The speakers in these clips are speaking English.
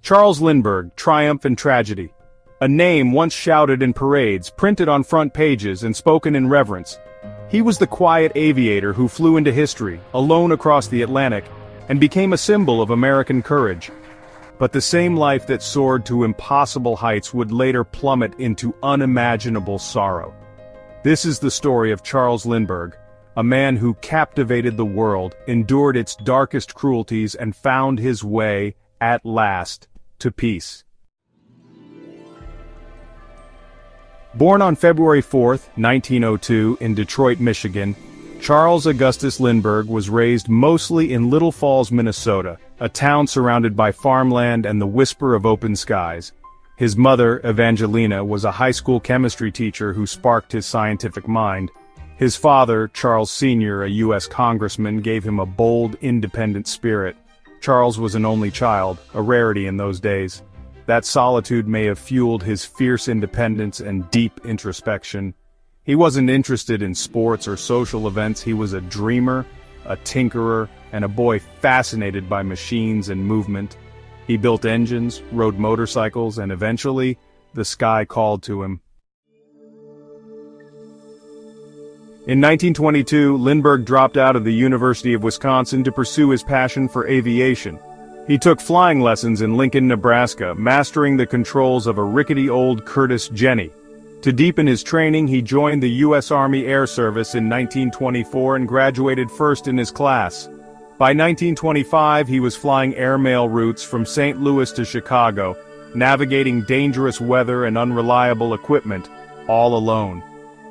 Charles Lindbergh, Triumph and Tragedy. A name once shouted in parades, printed on front pages and spoken in reverence. He was the quiet aviator who flew into history, alone across the Atlantic, and became a symbol of American courage. But the same life that soared to impossible heights would later plummet into unimaginable sorrow. This is the story of Charles Lindbergh, a man who captivated the world, endured its darkest cruelties, and found his way, at last, to peace. Born on February 4, 1902, in Detroit, Michigan, Charles Augustus Lindbergh was raised mostly in Little Falls, Minnesota, a town surrounded by farmland and the whisper of open skies. His mother, Evangelina, was a high school chemistry teacher who sparked his scientific mind. His father, Charles Sr., a U.S. congressman, gave him a bold, independent spirit. Charles was an only child, a rarity in those days. That solitude may have fueled his fierce independence and deep introspection. He wasn't interested in sports or social events. He was a dreamer, a tinkerer, and a boy fascinated by machines and movement. He built engines, rode motorcycles, and eventually, the sky called to him. In 1922, Lindbergh dropped out of the University of Wisconsin to pursue his passion for aviation. He took flying lessons in Lincoln, Nebraska, mastering the controls of a rickety old Curtiss Jenny. To deepen his training, he joined the U.S. Army Air Service in 1924 and graduated first in his class. By 1925, he was flying airmail routes from St. Louis to Chicago, navigating dangerous weather and unreliable equipment, all alone.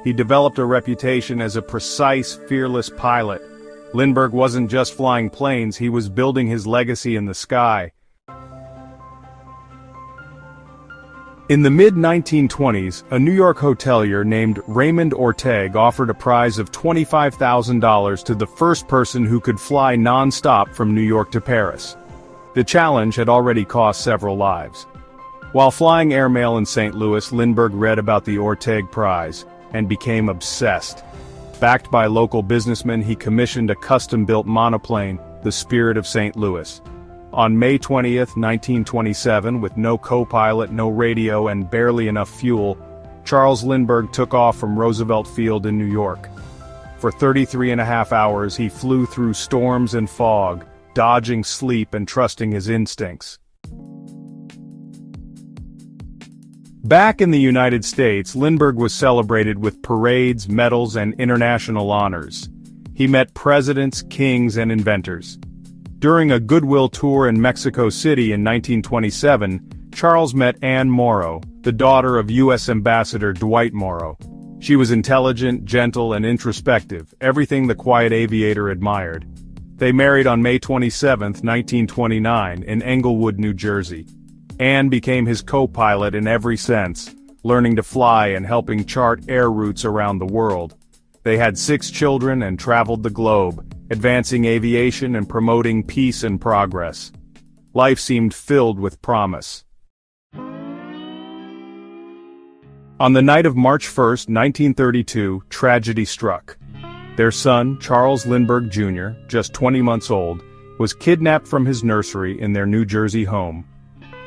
He developed a reputation as a precise, fearless pilot. Lindbergh wasn't just flying planes, he was building his legacy in the sky. In the mid-1920s, a New York hotelier named Raymond Ortega offered a prize of $25,000 to the first person who could fly non-stop from New York to Paris. The challenge had already cost several lives. While flying airmail in St. Louis, Lindbergh read about the Ortega Prize and became obsessed. Backed by local businessmen, he commissioned a custom-built monoplane, the Spirit of St. Louis. On May 20, 1927, with no co-pilot, no radio, and barely enough fuel, Charles Lindbergh took off from Roosevelt Field in New York. For 33.5 hours, he flew through storms and fog, dodging sleep and trusting his instincts. Back in the United States, Lindbergh was celebrated with parades, medals, and international honors. He met presidents, kings, and inventors. During a goodwill tour in Mexico City in 1927, Charles met Anne Morrow, the daughter of U.S. Ambassador Dwight Morrow. She was intelligent, gentle, and introspective, everything the quiet aviator admired. They married on May 27, 1929, in Englewood, New Jersey. Anne became his co-pilot in every sense, learning to fly and helping chart air routes around the world. They had 6 children and traveled the globe, advancing aviation and promoting peace and progress. Life seemed filled with promise. On the night of March 1, 1932, tragedy struck. Their son, Charles Lindbergh Jr., just 20 months old, was kidnapped from his nursery in their New Jersey home.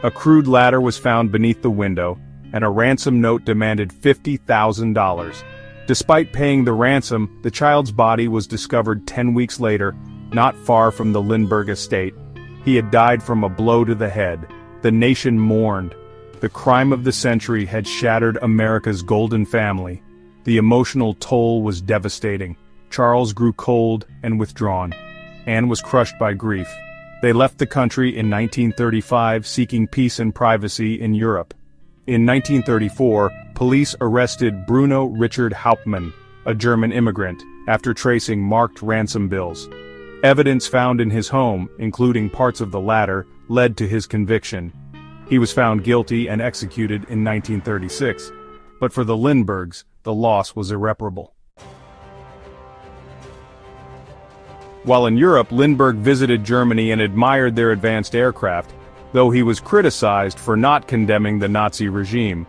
A crude ladder was found beneath the window, and a ransom note demanded $50,000. Despite paying the ransom, the child's body was discovered 10 weeks later, not far from the Lindbergh estate. He had died from a blow to the head. The nation mourned. The crime of the century had shattered America's golden family. The emotional toll was devastating. Charles grew cold and withdrawn. Anne was crushed by grief. They left the country in 1935, seeking peace and privacy in Europe. In 1934, police arrested Bruno Richard Hauptmann, a German immigrant, after tracing marked ransom bills. Evidence found in his home, including parts of the ladder, led to his conviction. He was found guilty and executed in 1936. But for the Lindberghs, the loss was irreparable. While in Europe, Lindbergh visited Germany and admired their advanced aircraft, though he was criticized for not condemning the Nazi regime.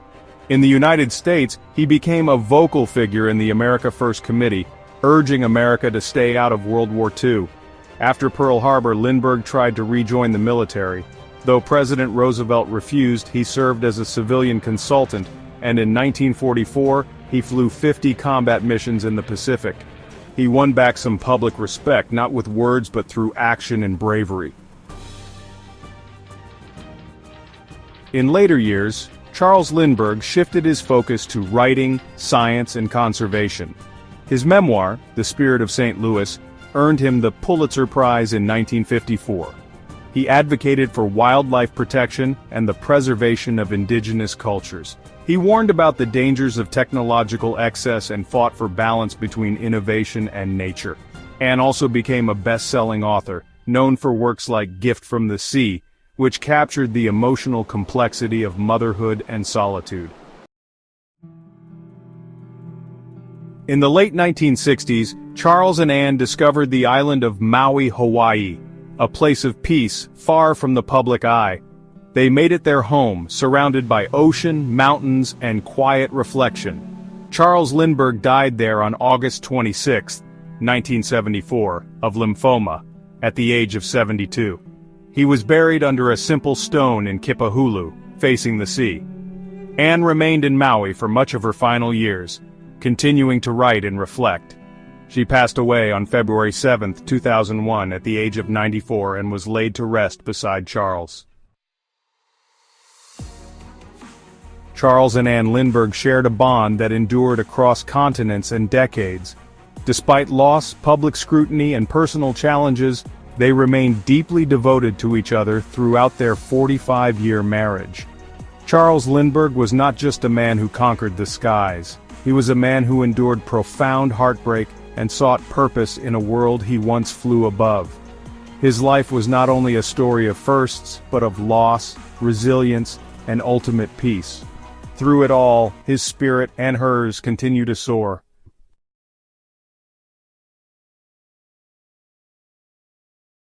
In the United States, he became a vocal figure in the America First Committee, urging America to stay out of World War II. After Pearl Harbor, Lindbergh tried to rejoin the military. Though President Roosevelt refused, he served as a civilian consultant, and in 1944, he flew 50 combat missions in the Pacific. He won back some public respect, not with words but through action and bravery. In later years, Charles Lindbergh shifted his focus to writing, science, and conservation. His memoir, The Spirit of St. Louis, earned him the Pulitzer Prize in 1954. He advocated for wildlife protection and the preservation of indigenous cultures. He warned about the dangers of technological excess and fought for balance between innovation and nature. And also became a best-selling author, known for works like Gift from the Sea, which captured the emotional complexity of motherhood and solitude. In the late 1960s, Charles and Anne discovered the island of Maui, Hawaii, a place of peace far from the public eye. They made it their home, surrounded by ocean, mountains, and quiet reflection. Charles Lindbergh died there on August 26, 1974, of lymphoma, at the age of 72. He was buried under a simple stone in Kipahulu, facing the sea. Anne remained in Maui for much of her final years, continuing to write and reflect. She passed away on February 7, 2001 at the age of 94 and was laid to rest beside Charles. Charles and Anne Lindbergh shared a bond that endured across continents and decades. Despite loss, public scrutiny, and personal challenges, they remained deeply devoted to each other throughout their 45-year marriage. Charles Lindbergh was not just a man who conquered the skies. He was a man who endured profound heartbreak and sought purpose in a world he once flew above. His life was not only a story of firsts, but of loss, resilience, and ultimate peace. Through it all, his spirit and hers continue to soar.